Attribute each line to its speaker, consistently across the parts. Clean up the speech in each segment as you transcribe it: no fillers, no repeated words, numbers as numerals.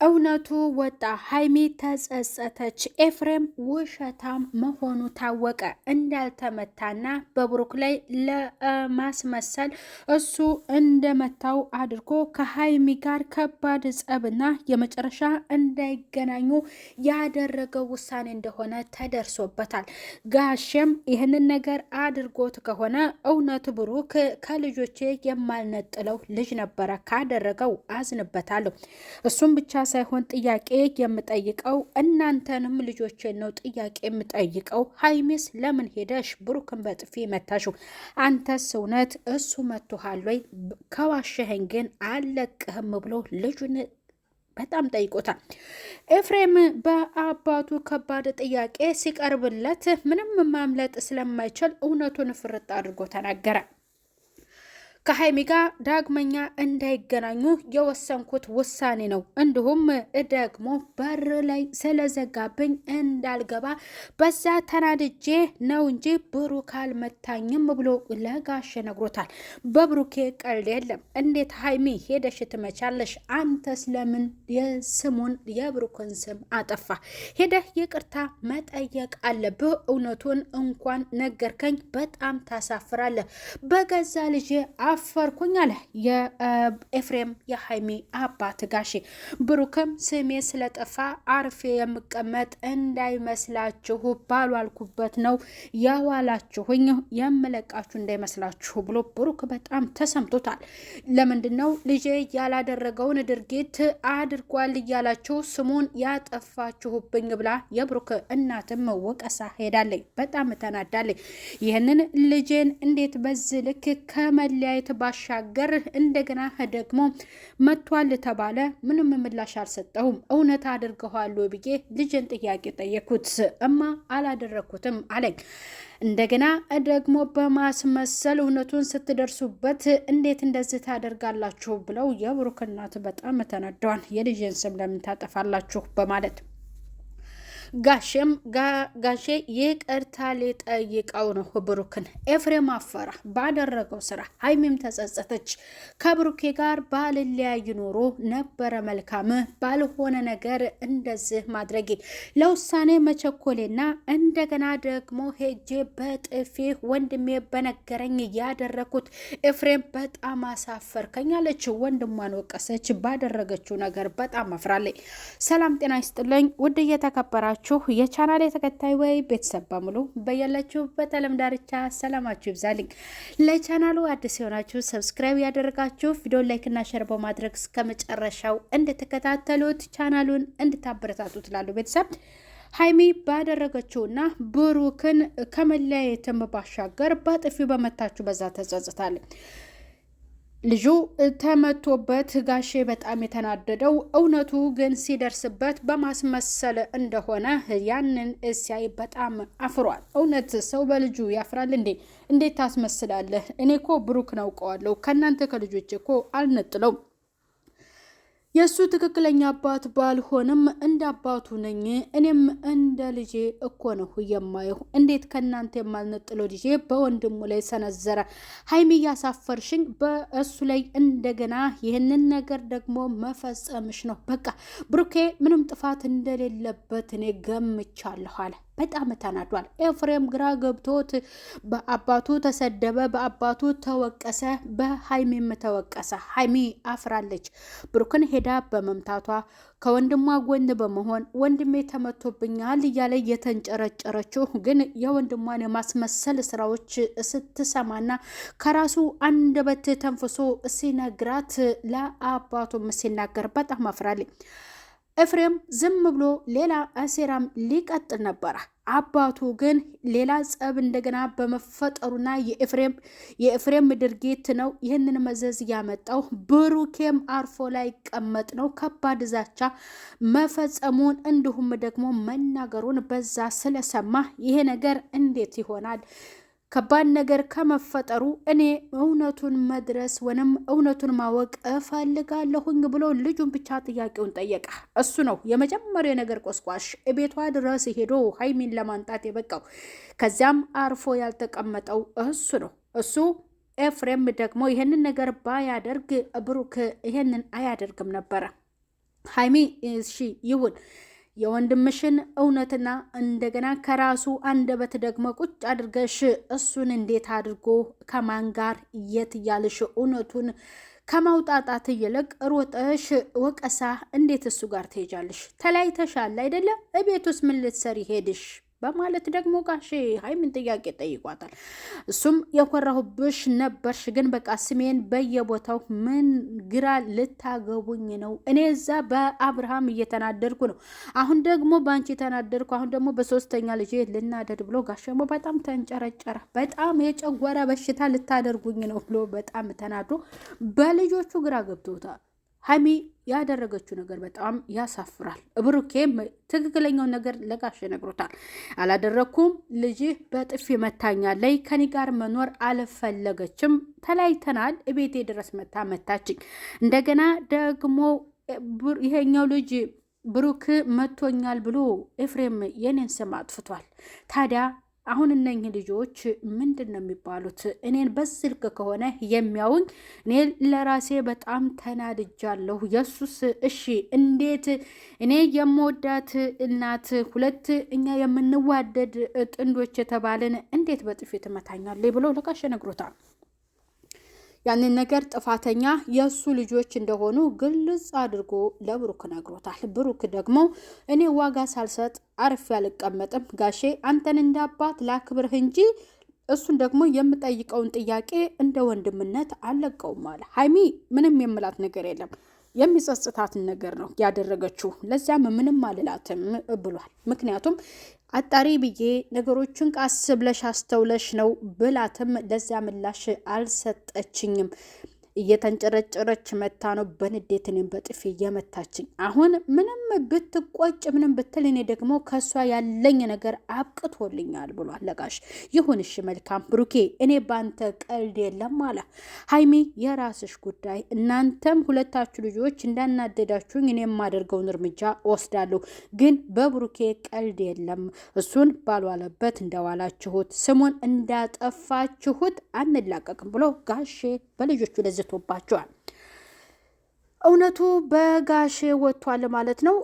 Speaker 1: እውነቱ ወጣ። ሀይሚ ተጸጸተች። ኤፍሬም ውሸታም መሆኑ ታወቀ። እንዳልተመታና በብሩክ ላይ ለማስመሰል እሱ እንደመታው አድርጎ ከሀይሚ ጋር ከባድ ጸብና የመጨረሻ እንዳይገናኙ ያደረገው ውሳኔ እንደሆነ ተደርሶበታል። ጋሼም ይህንን ነገር አድርጎት ከሆነ እውነት ብሩክ ከልጆቼ የማልነጥለው ልጅ ነበረ፣ ካደረገው አዝንበታለሁ። እሱም ብቻ ሳይሆን ጥያቄ የምጠይቀው እናንተንም ልጆችን ነው ጥያቄ የምጠይቀው። ሀይሚስ ለምን ሄደሽ ብሩክን በጥፊ መታሹ? አንተስ እውነት እሱ መቶሃል ወይ? ከዋሸኸኝ ግን አለቅህም ብሎ ልጁን በጣም ጠይቆታል። ኤፍሬም በአባቱ ከባድ ጥያቄ ሲቀርብለት ምንም ማምለጥ ስለማይችል እውነቱን ፍርጥ አድርጎ ተናገረ። ከሀይሚ ጋር ዳግመኛ እንዳይገናኙ የወሰንኩት ውሳኔ ነው። እንዲሁም ደግሞ በር ላይ ስለዘጋብኝ እንዳልገባ በዛ ተናድጄ ነው እንጂ ብሩክ አልመታኝም ብሎ ለጋሽ ነግሮታል። በብሩኬ ቀልድ የለም። እንዴት ሀይሚ ሄደሽ ትመቻለሽ? አንተስ ለምን የስሙን የብሩክን ስም አጠፋ? ሄደህ ይቅርታ መጠየቅ አለብህ። እውነቱን እንኳን ነገርከኝ፣ በጣም ታሳፍራለህ። በገዛ ልጄ አፈርኩኝ አለ የኤፍሬም የሀይሚ አባት ጋሼ። ብሩክም ስሜ ስለጠፋ አርፌ የምቀመጥ እንዳይመስላችሁ፣ ባሏልኩበት ነው የዋላችሁኝ፣ የምለቃችሁ እንዳይመስላችሁ ብሎ ብሩክ በጣም ተሰምቶታል። ለምንድን ነው ልጄ ያላደረገውን ድርጊት አድርጓል እያላችሁ ስሙን ያጠፋችሁብኝ ብላ የብሩክ እናትም ወቀሳ ሄዳለኝ። በጣም ተናዳለኝ። ይህንን ልጄን እንዴት በዚህ ልክ ከመለያየት ባሻገር እንደገና ደግሞ መቷል ተባለ። ምንም ምላሽ አልሰጠሁም። እውነት አድርገዋል ብዬ ልጅን ጥያቄ ጠየኩት። እማ አላደረኩትም አለኝ። እንደገና ደግሞ በማስመሰል እውነቱን ስትደርሱበት እንዴት እንደዚህ ታደርጋላችሁ ብለው የብሩክ እናት በጣም ተነደዋል። የልጅን ስም ለምን ታጠፋላችሁ በማለት ጋሼ ይቅርታ ሊጠይቀው ነው ብሩክን። ኤፍሬም አፈራ ባደረገው ስራ። ሀይሚም ተጸጸተች። ከብሩኬ ጋር ባልለያይ ኖሮ ነበረ መልካም፣ ባልሆነ ነገር እንደዚህ ማድረጌ፣ ለውሳኔ መቸኮሌና እንደገና ደግሞ ሄጄ በጥፊ ወንድሜ በነገረኝ ያደረኩት። ኤፍሬም በጣም አሳፈርከኝ አለች። ወንድሟን ወቀሰች። ባደረገችው ነገር በጣም አፍራለች። ሰላም ጤና ይስጥልኝ ውድ እየተከበራችሁ የቻናሌ ተከታይ ወይ ቤተሰብ በሙሉ በያላችሁበት ዓለም ዳርቻ ሰላማችሁ ይብዛልኝ። ለቻናሉ አዲስ የሆናችሁ ሰብስክራይብ ያደረጋችሁ ቪዲዮ ላይክ እና ሼር በማድረግ እስከ መጨረሻው እንድትከታተሉት ቻናሉን እንድታበረታቱ ትላሉ። ቤተሰብ ሀይሚ ባደረገችውና ብሩክን ከመለያየትም ባሻገር በጥፊ በመታችሁ በዛ ተጸጽታለች። ልጁ ተመቶበት ጋሼ በጣም የተናደደው እውነቱ ግን ሲደርስበት በማስመሰል እንደሆነ ያንን ሲያይ በጣም አፍሯል። እውነት ሰው በልጁ ያፍራል እንዴ? እንዴት ታስመስላለህ? እኔ እኮ ብሩክ ነው አውቀዋለሁ። ከእናንተ ከልጆች እኮ አልነጥለውም። የእሱ ትክክለኛ አባት ባልሆንም እንደ አባቱ ነኝ። እኔም እንደ ልጄ እኮ ነው የማየው። እንዴት ከእናንተ የማልነጥለው ልጄ በወንድሙ ላይ ሰነዘረ? ሀይሚ እያሳፈርሽኝ፣ በእሱ ላይ እንደገና ይህንን ነገር ደግሞ መፈጸምሽ ነው። በቃ ብሩኬ ምንም ጥፋት እንደሌለበት እኔ ገምቻለሁ አለ። በጣም ተናዷል። ኤፍሬም ግራ ገብቶት በአባቱ ተሰደበ፣ በአባቱ ተወቀሰ፣ በሀይሚም ተወቀሰ። ሀይሚ አፍራለች። ብሩክን ሄዳ በመምታቷ ከወንድሟ ጎን በመሆን ወንድሜ ተመቶብኛል እያለ የተንጨረጨረችው ግን የወንድሟን የማስመሰል ስራዎች ስትሰማና ከራሱ አንደበት ተንፍሶ ሲነግራት ለአባቱም ሲናገር በጣም አፍራለች። ኤፍሬም ዝም ብሎ ሌላ አሴራም ሊቀጥል ነበረ። አባቱ ግን ሌላ ጸብ እንደገና በመፈጠሩና የኤፍሬም ድርጊት ነው ይህንን መዘዝ ያመጣው። ብሩኬም አርፎ ላይ ቀመጥ ነው ከባድ ዛቻ መፈጸሙን እንዲሁም ደግሞ መናገሩን በዛ ስለሰማ ይሄ ነገር እንዴት ይሆናል? ከባድ ነገር ከመፈጠሩ እኔ እውነቱን መድረስ ወይም እውነቱን ማወቅ እፈልጋለሁኝ ብሎ ልጁን ብቻ ጥያቄውን ጠየቀ። እሱ ነው የመጀመሪያው ነገር ቆስቋሽ ቤቷ ድረስ ሄዶ ሀይሚን ለማንጣት የበቃው። ከዚያም አርፎ ያልተቀመጠው እሱ ነው። እሱ ኤፍሬም ደግሞ ይህንን ነገር ባያደርግ ብሩክ ይህንን አያደርግም ነበረ። ሀይሚ እሺ ይሁን የወንድምሽን እውነትና እንደገና ከራሱ አንደበት ደግሞ ቁጭ አድርገሽ እሱን እንዴት አድርጎ ከማን ጋር የት እያልሽ እውነቱን ከማውጣጣት ይልቅ ሮጠሽ ወቀሳ እንዴት እሱ ጋር ትሄጃለሽ? ተለያይተሻል አይደለም? እቤት ውስጥ ምን ልትሰሪ ሄድሽ? በማለት ደግሞ ጋሼ ሀይሚን ጥያቄ ጠይቋታል። እሱም የኮራሁብሽ ነበርሽ፣ ግን በቃ ስሜን በየቦታው ምን ግራ ልታገቡኝ ነው? እኔ እዛ በአብርሃም እየተናደድኩ ነው፣ አሁን ደግሞ በአንቺ ተናደድኩ፣ አሁን ደግሞ በሶስተኛ ልጅ ልናደድ ብሎ ጋሼሞ በጣም ተንጨረጨረ። በጣም የጨጓራ በሽታ ልታደርጉኝ ነው ብሎ በጣም ተናዶ በልጆቹ ግራ ገብቶታል። ሀይሚ ያደረገችው ነገር በጣም ያሳፍራል። ብሩኬም ትክክለኛውን ነገር ለጋሽ ነግሮታል። አላደረኩም፣ ልጅህ በጥፊ መታኛለይ፣ ከኔ ጋር መኖር አልፈለገችም፣ ተለያይተናል፣ እቤቴ ድረስ መታችኝ። እንደገና ደግሞ ይሄኛው ልጅ ብሩክ መቶኛል ብሎ ኤፍሬም የኔን ስም አጥፍቷል። ታዲያ አሁን እነኝህ ልጆች ምንድን ነው የሚባሉት? እኔን በስልክ ከሆነ የሚያውኝ እኔ ለራሴ በጣም ተናድጃለሁ። የሱስ እሺ፣ እንዴት እኔ የምወዳት እናት ሁለት እኛ የምንዋደድ ጥንዶች የተባልን እንዴት በጥፊ ትመታኛለች ብሎ ለጋሽ ነግሮታል። ያንን ነገር ጥፋተኛ የእሱ ልጆች እንደሆኑ ግልጽ አድርጎ ለብሩክ ነግሮታል። ብሩክ ደግሞ እኔ ዋጋ ሳልሰጥ አርፌ አልቀመጥም ጋሼ፣ አንተን እንዳባት ላክብርህ እንጂ እሱን ደግሞ የምጠይቀውን ጥያቄ እንደ ወንድምነት አለቀውም አለ። ሀይሚ ምንም የምላት ነገር የለም፣ የሚጸጽታትን ነገር ነው ያደረገችው። ለዚያም ምንም አልላትም ብሏል። ምክንያቱም አጣሪ ብዬ ነገሮችን ቃስ ብለሽ አስተውለሽ ነው ብላትም ለዚያ ምላሽ አልሰጠችኝም። እየተንጨረጨረች መታ ነው በንዴት እኔም በጥፊ እየመታችኝ። አሁን ምንም ብትቆጭ ምንም ብትል እኔ ደግሞ ከሷ ያለኝ ነገር አብቅቶልኛል ብሏል ለጋሽ። ይሁን እሺ መልካም ብሩኬ፣ እኔ ባንተ ቀልድ የለም አለ። ሀይሚ የራስሽ ጉዳይ፣ እናንተም ሁለታችሁ ልጆች እንዳናደዳችሁኝ እኔ የማደርገውን እርምጃ ወስዳለሁ፣ ግን በብሩኬ ቀልድ የለም። እሱን ባልዋለበት እንደዋላችሁት ስሙን እንዳጠፋችሁት አንላቀቅም ብሎ ጋሼ በልጆቹ ለዝቶባቸዋል። እውነቱ በጋሼ ወጥቷል ማለት ነው።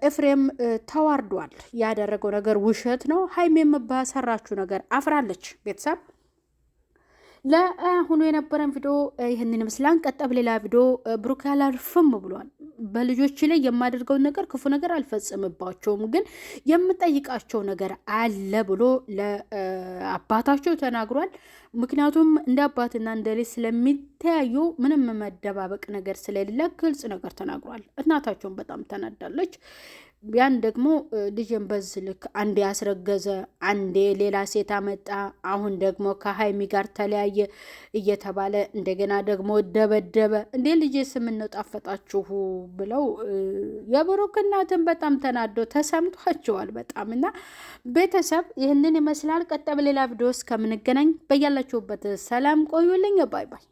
Speaker 1: ኤፍሬም ተዋርዷል። ያደረገው ነገር ውሸት ነው። ሀይሜም በሰራችው ነገር አፍራለች። ቤተሰብ ለአሁኑ የነበረን ቪዲዮ ይህንን ይመስላል። ቀጠብ ሌላ ቪዲዮ ብሩክ ያላርፍም ብሏል። በልጆች ላይ የማደርገውን ነገር ክፉ ነገር አልፈጽምባቸውም፣ ግን የምጠይቃቸው ነገር አለ ብሎ ለአባታቸው ተናግሯል። ምክንያቱም እንደ አባትና እንደ ልጅ ስለሚተያዩ ምንም መደባበቅ ነገር ስለሌለ ግልጽ ነገር ተናግሯል። እናታቸውን በጣም ተናዳለች። ያን ደግሞ ልጅን በዚህ ልክ አንዴ ያስረገዘ አንዴ ሌላ ሴት አመጣ፣ አሁን ደግሞ ከሀይሚ ጋር ተለያየ እየተባለ እንደገና ደግሞ ደበደበ። እንዴ ልጄ ስምነው ጣፈጣችሁ ብለው የብሩክ እናትን በጣም ተናደው ተሰምቷቸዋል በጣም። እና ቤተሰብ ይህንን ይመስላል። ቀጣይ በሌላ ቪዲዮ እስከምንገናኝ በያላችሁበት ሰላም ቆዩልኝ። ባይ ባይ።